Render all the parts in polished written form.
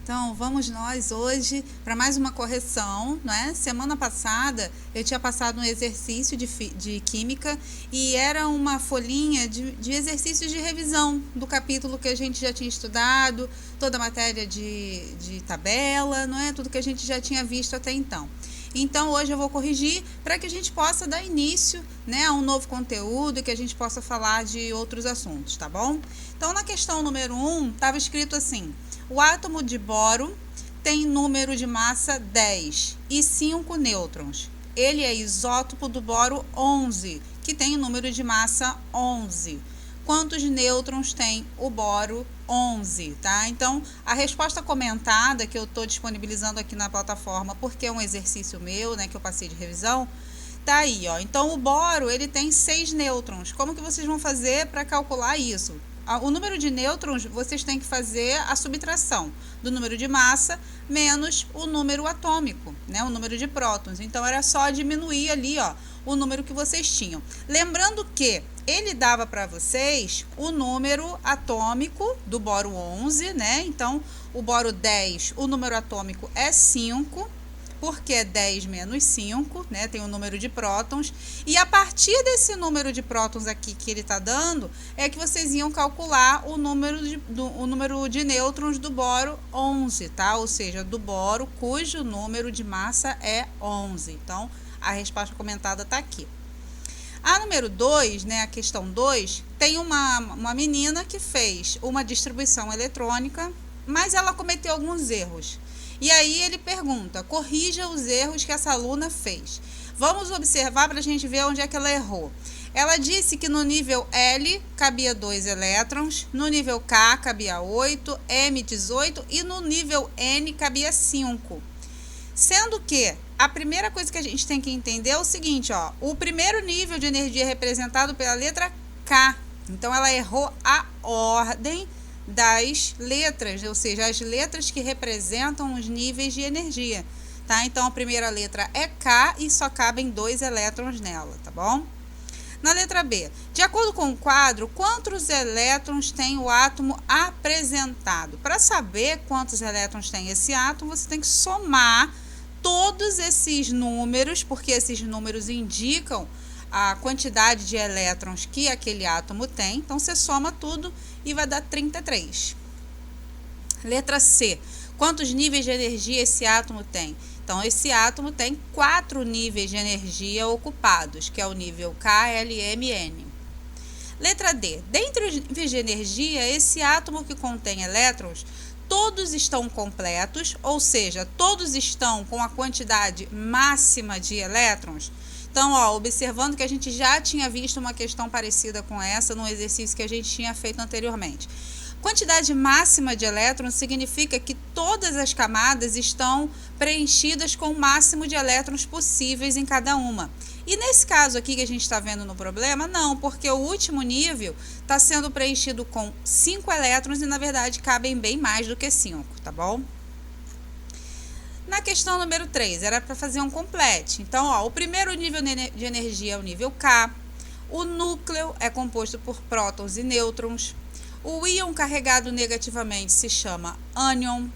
Então, vamos nós hoje para mais uma correção, né? Semana passada eu tinha passado um exercício de química e era uma folhinha de exercícios de revisão do capítulo que a gente já tinha estudado, toda a matéria de tabela, não é? Tudo que a gente já tinha visto até então. Então, hoje eu vou corrigir para que a gente possa dar início, né, a um novo conteúdo e que a gente possa falar de outros assuntos, tá bom? Então, na questão número 1, estava escrito assim: o átomo de boro tem número de massa 10 e 5 nêutrons. Ele é isótopo do boro 11, que tem o número de massa 11. Quantos nêutrons tem o boro 11, tá? Então, a resposta comentada que eu estou disponibilizando aqui na plataforma, porque é um exercício meu, né, que eu passei de revisão, tá aí, ó. Então, o boro, ele tem 6 nêutrons. Como que vocês vão fazer para calcular isso? O número de nêutrons, vocês têm que fazer a subtração do número de massa menos o número atômico, né? O número de prótons. Então, era só diminuir ali, ó, o número que vocês tinham. Lembrando que ele dava para vocês o número atômico do boro 11, né? Então, o boro 10, o número atômico é 5, porque é 10 menos 5, né? Tem o número de prótons. E a partir desse número de prótons aqui que ele está dando, é que vocês iam calcular o número de nêutrons do boro 11, tá? Ou seja, do boro cujo número de massa é 11. Então, a resposta comentada está aqui. A número 2, né, a questão 2, tem uma menina que fez uma distribuição eletrônica, mas ela cometeu alguns erros. E aí ele pergunta, corrija os erros que essa aluna fez. Vamos observar para a gente ver onde é que ela errou. Ela disse que no nível L cabia 2 elétrons, no nível K cabia 8, M 18 e no nível N cabia 5. Sendo que a primeira coisa que a gente tem que entender é o seguinte, ó, o primeiro nível de energia é representado pela letra K. Então, ela errou a ordem das letras, ou seja, as letras que representam os níveis de energia, tá? Então, a primeira letra é K e só cabem 2 elétrons nela, tá bom? Na letra B, de acordo com o quadro, quantos elétrons tem o átomo apresentado? Para saber quantos elétrons tem esse átomo, você tem que somar todos esses números, porque esses números indicam a quantidade de elétrons que aquele átomo tem. Então, você soma tudo e vai dar 33. Letra C, quantos níveis de energia esse átomo tem? Então, esse átomo tem 4 níveis de energia ocupados, que é o nível K, L, M, N. Letra D, dentre os níveis de energia, esse átomo que contém elétrons, todos estão completos, ou seja, todos estão com a quantidade máxima de elétrons. Então, ó, observando que a gente já tinha visto uma questão parecida com essa no exercício que a gente tinha feito anteriormente. Quantidade máxima de elétrons significa que todas as camadas estão preenchidas com o máximo de elétrons possíveis em cada uma. E nesse caso aqui que a gente está vendo no problema, não, porque o último nível está sendo preenchido com 5 elétrons e, na verdade, cabem bem mais do que 5, tá bom? Na questão número 3, era para fazer um complete. Então, ó, o primeiro nível de energia é o nível K, o núcleo é composto por prótons e nêutrons, o íon carregado negativamente se chama ânion.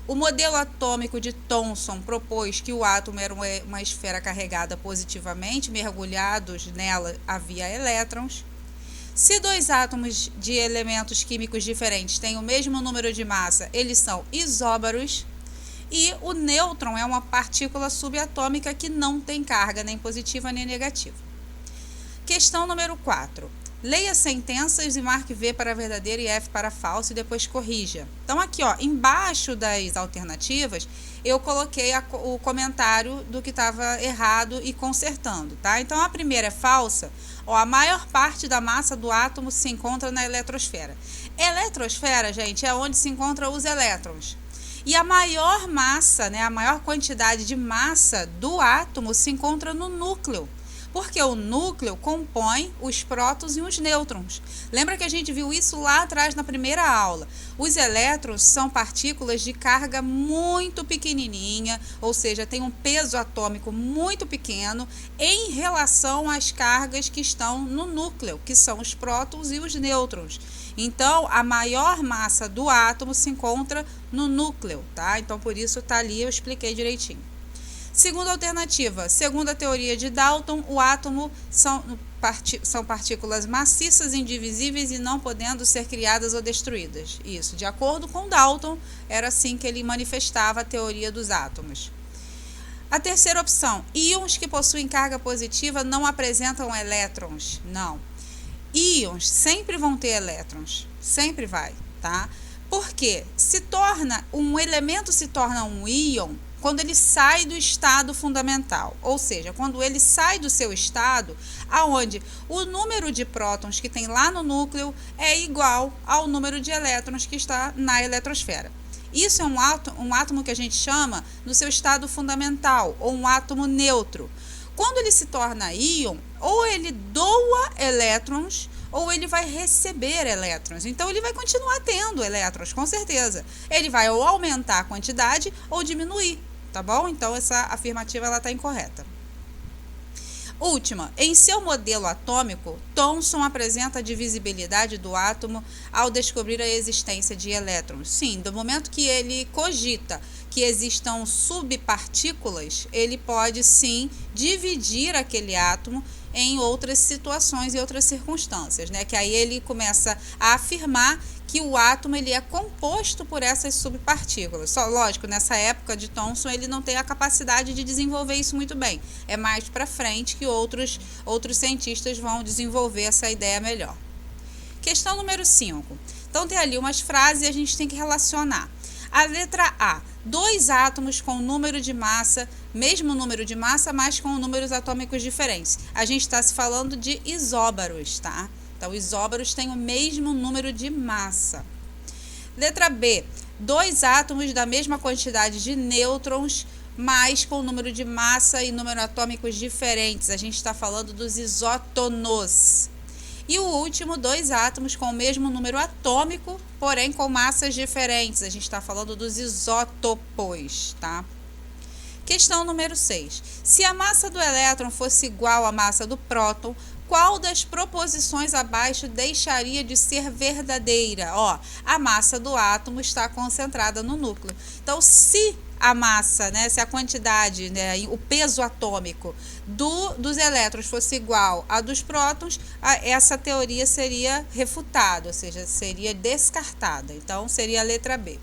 O modelo atômico de Thomson propôs que o átomo era uma esfera carregada positivamente, mergulhados nela havia elétrons. Se 2 átomos de elementos químicos diferentes têm o mesmo número de massa, eles são isóbaros. E o nêutron é uma partícula subatômica que não tem carga nem positiva nem negativa. Questão número 4. Leia sentenças e marque V para verdadeiro e F para falso e depois corrija. Então, aqui, ó, embaixo das alternativas, eu coloquei o comentário do que estava errado e consertando, tá? Então, a primeira é falsa. Ó, a maior parte da massa do átomo se encontra na eletrosfera. Eletrosfera, gente, é onde se encontram os elétrons. E a maior massa, né, a maior quantidade de massa do átomo se encontra no núcleo. Porque o núcleo compõe os prótons e os nêutrons. Lembra que a gente viu isso lá atrás na primeira aula? Os elétrons são partículas de carga muito pequenininha, ou seja, tem um peso atômico muito pequeno em relação às cargas que estão no núcleo, que são os prótons e os nêutrons. Então, a maior massa do átomo se encontra no núcleo, tá? Então, por isso tá ali, eu expliquei direitinho. Segunda alternativa, segundo a teoria de Dalton, o átomo são partículas maciças, indivisíveis e não podendo ser criadas ou destruídas. Isso, de acordo com Dalton, era assim que ele manifestava a teoria dos átomos. A terceira opção, íons que possuem carga positiva não apresentam elétrons. Não. Íons sempre vão ter elétrons, sempre vai, tá? Porque um elemento se torna um íon quando ele sai do estado fundamental, ou seja, quando ele sai do seu estado, aonde o número de prótons que tem lá no núcleo é igual ao número de elétrons que está na eletrosfera. Isso é um átomo que a gente chama no seu estado fundamental, ou um átomo neutro. Quando ele se torna íon, ou ele doa elétrons, ou ele vai receber elétrons. Então, ele vai continuar tendo elétrons, com certeza. Ele vai ou aumentar a quantidade ou diminuir, tá bom? Então, essa afirmativa está incorreta. Última, em seu modelo atômico, Thomson apresenta a divisibilidade do átomo ao descobrir a existência de elétrons. Sim, do momento que ele cogita que existam subpartículas, ele pode sim dividir aquele átomo em outras situações e outras circunstâncias, né? Que aí ele começa a afirmar que o átomo ele é composto por essas subpartículas. Só, lógico, nessa época de Thomson ele não tem a capacidade de desenvolver isso muito bem. É mais para frente que outros cientistas vão desenvolver essa ideia melhor. Questão número 5. Então tem ali umas frases e a gente tem que relacionar. A letra A, 2 átomos com número de massa, mesmo número de massa, mas com números atômicos diferentes. A gente está se falando de isóbaros, tá? Então, isóbaros têm o mesmo número de massa. Letra B, 2 átomos da mesma quantidade de nêutrons, mas com número de massa e número atômicos diferentes. A gente está falando dos isótonos. E o último, 2 átomos com o mesmo número atômico, porém com massas diferentes. A gente está falando dos isótopos, tá? Questão número 6. Se a massa do elétron fosse igual à massa do próton, qual das proposições abaixo deixaria de ser verdadeira? Ó, a massa do átomo está concentrada no núcleo. Então, se a massa, né, se a quantidade, né, o peso atômico dos elétrons fosse igual a dos prótons, essa teoria seria refutada, ou seja, seria descartada. Então, seria a letra B.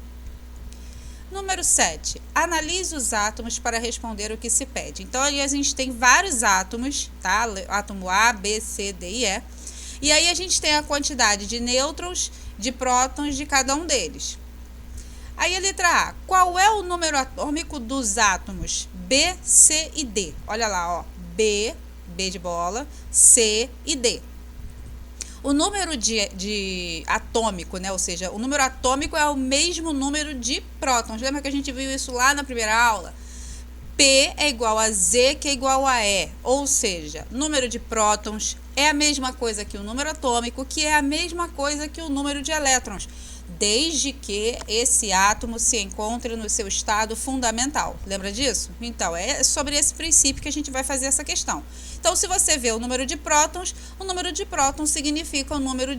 Número 7. Analise os átomos para responder o que se pede. Então, ali a gente tem vários átomos, tá? Átomo A, B, C, D e E. E aí a gente tem a quantidade de nêutrons, de prótons de cada um deles. Aí a letra A. Qual é o número atômico dos átomos B, C e D? Olha lá, ó. B de bola, C e D. O número de atômico, né? Ou seja, o número atômico é o mesmo número de prótons. Lembra que a gente viu isso lá na primeira aula? P é igual a Z, que é igual a E. Ou seja, número de prótons é a mesma coisa que o número atômico, que é a mesma coisa que o número de elétrons, desde que esse átomo se encontre no seu estado fundamental. Lembra disso? Então, é sobre esse princípio que a gente vai fazer essa questão. Então, se você vê o número de prótons significa o número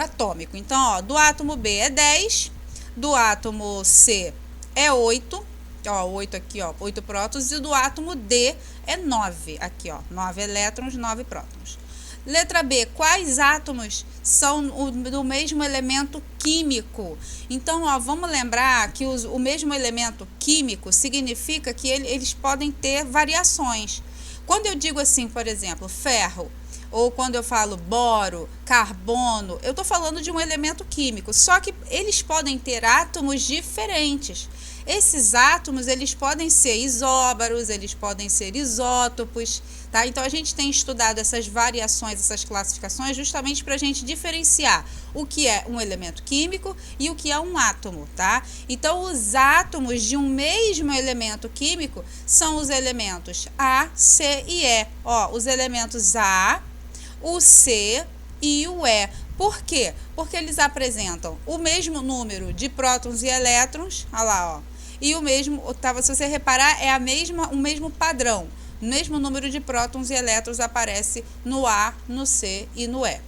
atômico. Então, ó, do átomo B é 10, do átomo C é 8, ó, 8 aqui, ó, 8 prótons, e do átomo D é 9, aqui, ó, 9 elétrons, 9 prótons. Letra B, quais átomos são do mesmo elemento químico? Então, ó, vamos lembrar que o mesmo elemento químico significa que eles podem ter variações. Quando eu digo assim, por exemplo, ferro, ou quando eu falo boro, carbono, eu estou falando de um elemento químico, só que eles podem ter átomos diferentes. Esses átomos, eles podem ser isóbaros, eles podem ser isótopos, tá? Então, a gente tem estudado essas variações, essas classificações, justamente para a gente diferenciar o que é um elemento químico e o que é um átomo, tá? Então, os átomos de um mesmo elemento químico são os elementos A, C e E. Ó, os elementos A, o C e o E. Por quê? Porque eles apresentam o mesmo número de prótons e elétrons, olha lá, ó. E o mesmo, tá, se você reparar, é o mesmo padrão. O mesmo número de prótons e elétrons aparece no A, no C e no E.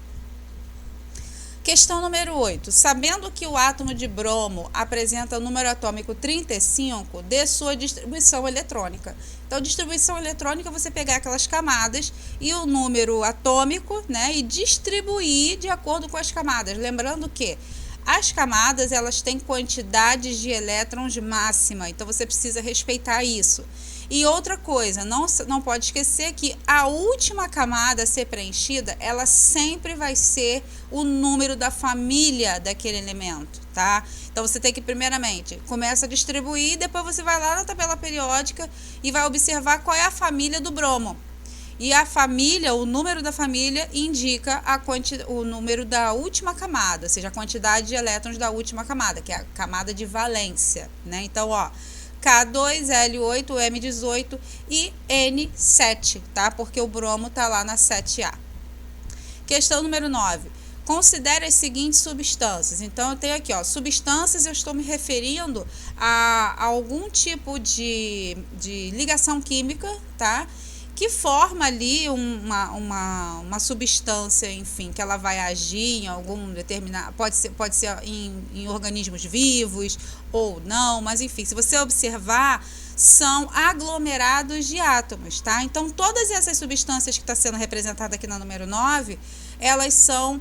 Questão número 8. Sabendo que o átomo de bromo apresenta número atômico 35, dê sua distribuição eletrônica. Então, distribuição eletrônica é você pegar aquelas camadas e o número atômico, né, e distribuir de acordo com as camadas. Lembrando que as camadas, elas têm quantidades de elétrons máxima, então você precisa respeitar isso. E outra coisa, não pode esquecer que a última camada a ser preenchida, ela sempre vai ser o número da família daquele elemento, tá? Então você tem que, primeiramente, começa a distribuir, depois você vai lá na tabela periódica e vai observar qual é a família do bromo. E a família, o número da família, indica o número da última camada, ou seja, a quantidade de elétrons da última camada, que é a camada de valência, né? Então, ó, K2, L8, M18 e N7, tá? Porque o bromo tá lá na 7A. Questão número 9. Considere as seguintes substâncias. Então, eu tenho aqui, ó, substâncias, eu estou me referindo a algum tipo de ligação química, tá? Que forma ali uma substância, enfim, que ela vai agir em algum determinado, pode ser em organismos vivos ou não, mas enfim, se você observar, são aglomerados de átomos, tá? Então, todas essas substâncias que está sendo representada aqui na número 9, elas são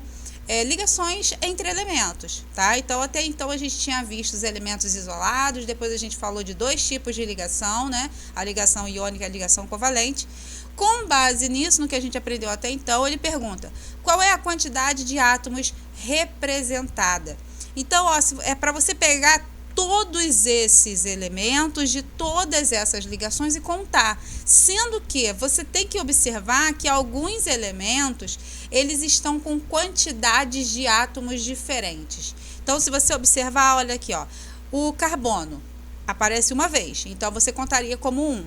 ligações entre elementos, tá? Então, até então a gente tinha visto os elementos isolados, depois a gente falou de dois tipos de ligação, né? A ligação iônica e a ligação covalente. Com base nisso, no que a gente aprendeu até então, ele pergunta, qual é a quantidade de átomos representada? Então, ó, é para você pegar todos esses elementos de todas essas ligações e contar, sendo que você tem que observar que alguns elementos, eles estão com quantidades de átomos diferentes. Então, se você observar, olha aqui, ó, o carbono aparece uma vez, então você contaria como 1.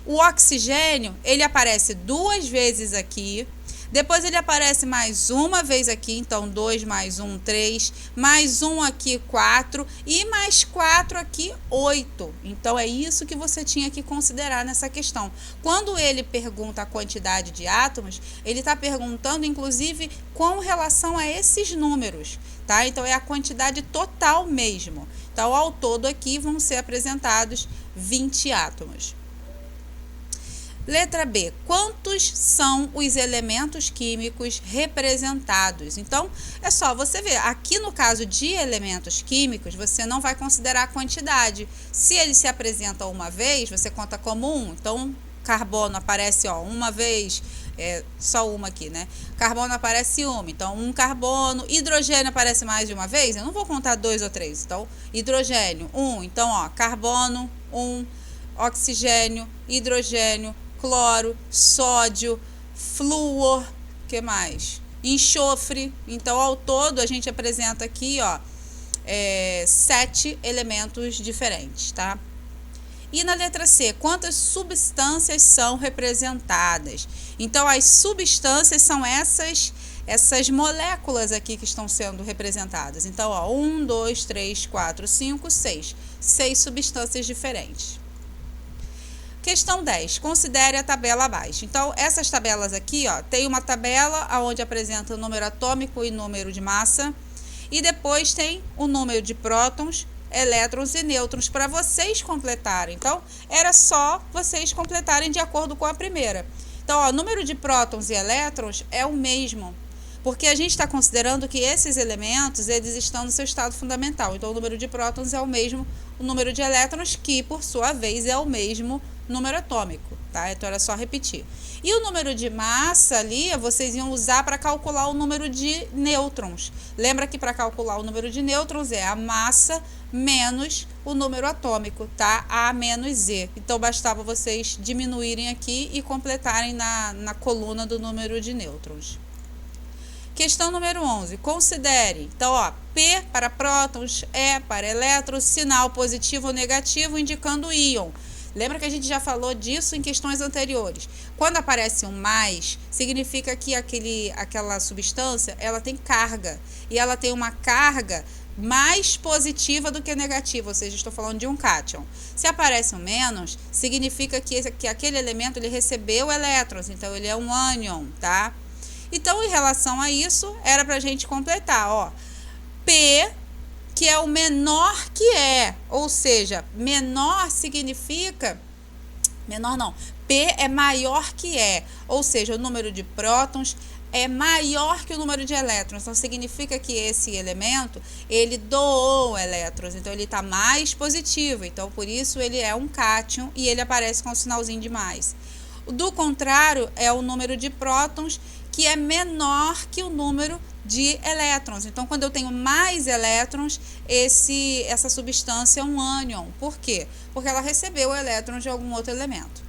O oxigênio, ele aparece 2 vezes aqui, depois ele aparece mais uma vez aqui, então 2 mais 1, 3, mais 1 aqui, 4, e mais 4 aqui, 8. Então, é isso que você tinha que considerar nessa questão. Quando ele pergunta a quantidade de átomos, ele está perguntando, inclusive, com relação a esses números, tá? Então, é a quantidade total mesmo. Então, ao todo aqui vão ser apresentados 20 átomos. Letra B. Quantos são os elementos químicos representados? Então, é só você ver. Aqui no caso de elementos químicos, você não vai considerar a quantidade. Se ele se apresenta uma vez, você conta como 1. Então, carbono aparece, ó, uma vez, só uma aqui, né? Carbono aparece uma, então 1 carbono. Hidrogênio aparece mais de uma vez, eu não vou contar 2 ou 3. Então, hidrogênio, 1. Então, ó, carbono, 1. Oxigênio, hidrogênio, cloro, sódio, flúor, que mais? Enxofre. Então, ao todo, a gente apresenta aqui, ó, 7 elementos diferentes, tá? E na letra C, quantas substâncias são representadas? Então, as substâncias são essas moléculas aqui que estão sendo representadas. Então, ó, 1, 2, 3, 4, 5, 6. 6 substâncias diferentes. Questão 10. Considere a tabela abaixo. Então, essas tabelas aqui, ó, tem uma tabela onde apresenta o número atômico e número de massa. E depois tem o número de prótons, elétrons e nêutrons para vocês completarem. Então, era só vocês completarem de acordo com a primeira. Então, ó, o número de prótons e elétrons é o mesmo, porque a gente está considerando que esses elementos, eles estão no seu estado fundamental. Então, o número de prótons é o mesmo, o número de elétrons, que, por sua vez, é o mesmo número atômico, tá? Então, era só repetir. E o número de massa ali, vocês iam usar para calcular o número de nêutrons. Lembra que para calcular o número de nêutrons é a massa menos o número atômico, tá? A menos Z. Então, bastava vocês diminuírem aqui e completarem na coluna do número de nêutrons. Questão número 11. Considere. Então, ó, P para prótons, E para elétrons, sinal positivo ou negativo indicando íon. Lembra que a gente já falou disso em questões anteriores. Quando aparece um mais, significa que aquela substância, ela tem carga. E ela tem uma carga mais positiva do que negativa, ou seja, estou falando de um cátion. Se aparece um menos, significa que aquele elemento ele recebeu elétrons, então ele é um ânion, tá? Então, em relação a isso, era para a gente completar, ó, P, que é o menor que é, ou seja, menor significa, menor não, P é maior que é, ou seja, o número de prótons é maior que o número de elétrons, então significa que esse elemento, ele doou elétrons, então ele está mais positivo, então por isso ele é um cátion e ele aparece com o sinalzinho de mais. Do contrário, é o número de prótons que é menor que o número de elétrons. Então, quando eu tenho mais elétrons, essa substância é um ânion. Por quê? Porque ela recebeu elétrons de algum outro elemento.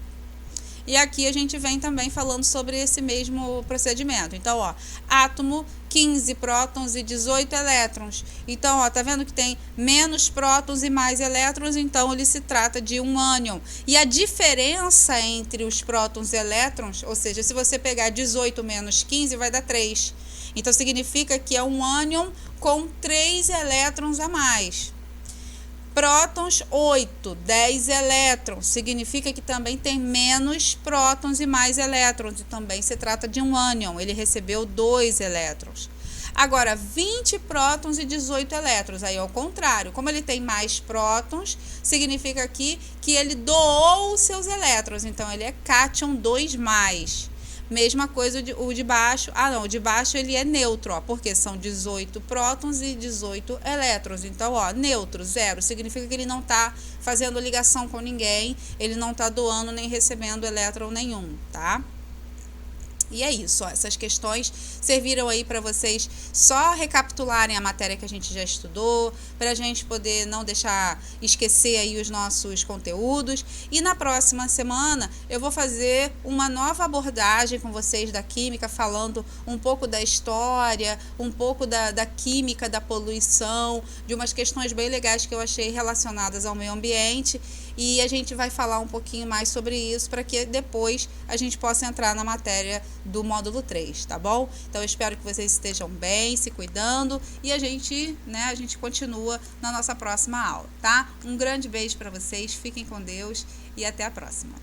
E aqui a gente vem também falando sobre esse mesmo procedimento. Então, ó, átomo, 15 prótons e 18 elétrons. Então, ó, tá vendo que tem menos prótons e mais elétrons, então ele se trata de um ânion. E a diferença entre os prótons e elétrons, ou seja, se você pegar 18 menos 15, vai dar 3. Então, significa que é um ânion com 3 elétrons a mais. Prótons, 8, 10 elétrons, significa que também tem menos prótons e mais elétrons, e também se trata de um ânion, ele recebeu 2 elétrons. Agora, 20 prótons e 18 elétrons, aí ao contrário, como ele tem mais prótons, significa aqui que ele doou os seus elétrons, então ele é cátion 2+. Mesma coisa o de baixo. Ah, não, o de baixo ele é neutro, ó, porque são 18 prótons e 18 elétrons. Então, ó, neutro, 0, significa que ele não está fazendo ligação com ninguém, ele não está doando nem recebendo elétron nenhum, tá? E é isso, ó, essas questões serviram aí para vocês só recapitularem a matéria que a gente já estudou, para a gente poder não deixar esquecer aí os nossos conteúdos. E na próxima semana eu vou fazer uma nova abordagem com vocês da química, falando um pouco da história, um pouco da química, da poluição, de umas questões bem legais que eu achei relacionadas ao meio ambiente. E a gente vai falar um pouquinho mais sobre isso para que depois a gente possa entrar na matéria do módulo 3, tá bom? Então eu espero que vocês estejam bem, se cuidando e a gente continua na nossa próxima aula, tá? Um grande beijo para vocês, fiquem com Deus e até a próxima.